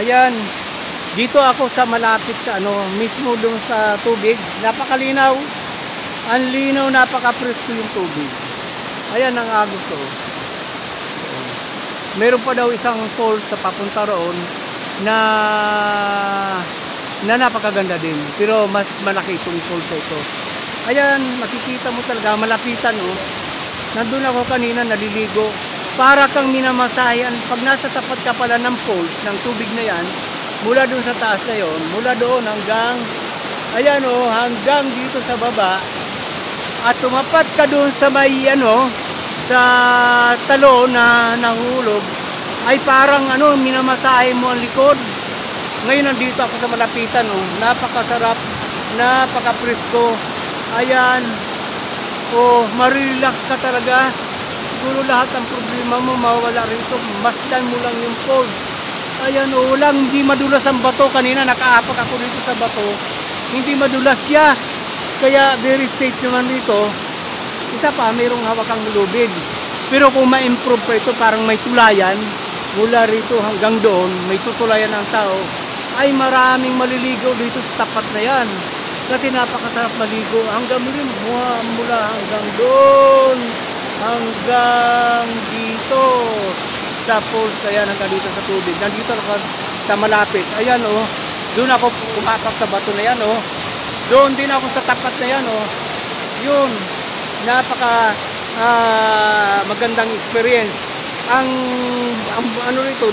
Ayan, dito ako sa malapit sa mismo doon sa tubig. Napakalinaw. Ang linaw, napaka-presko yung tubig. Ayan ang agos oh. Meron pa daw isang falls sa papunta roon na napakaganda din. Pero mas malaki itong falls na ito. Ayan, makikita mo talaga, malapitan oh. Nandun ako kanina, naliligo. Para kang minamasayan. Pag nasa tapat ka pala ng falls, ng tubig na yan, mula doon sa taas na yon, mula doon hanggang, ayan oh, hanggang dito sa baba. At tumapat ka doon sa may sa talo na nahulog, ay parang minamasahe mo ang likod. Ngayon nandito ako sa malapitan oh, napakasarap, napaka-presko. Ayan, oh, marirelax ka talaga. Siguro lahat ng problema mo mawawala rito. Masdan mo lang yung falls. Ayan oh, walang, hindi madulas ang bato. Kanina nakaapak ako dito sa bato, hindi madulas siya. Kaya very safe naman dito. Isa pa, mayroong hawakang lubid. Pero kung ma-improve pa ito, parang may tulayan mula rito hanggang doon, may tutulayan ng tao, ay maraming maliligo dito sa tapat na yan. Kasi napakasarap maligo hanggang mula hanggang doon hanggang dito sa falls. Ayan, hanggang dito sa tubig. Nandito ako sa malapit. Ayan oh, doon ako kumapak sa bato na yan oh. Doon din ako sa tapat na yan oh. Yun, napaka magandang experience. Ang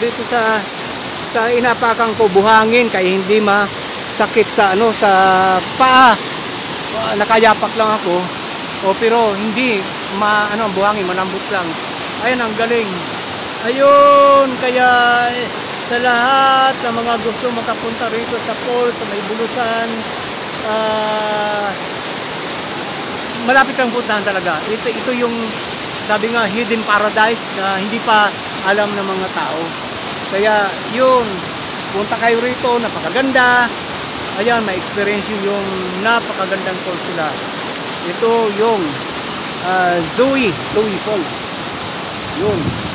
dito sa inapakan ko, buhangin, kaya hindi masakit sa sa paa. Nakayapak lang ako. Pero hindi ang buhangin, malambot lang. Ayun, ang galing. Ayun, kaya sa lahat ng mga gusto makapunta rito sa falls, sa may bulusan, malapit kang puntahan talaga. Ito yung sabi nga hidden paradise na hindi pa alam ng mga tao. Kaya yun, punta kayo rito, napakaganda. Ayan, ma-experience yung napakagandang falls sila. Ito yung Zoe Falls. Yun.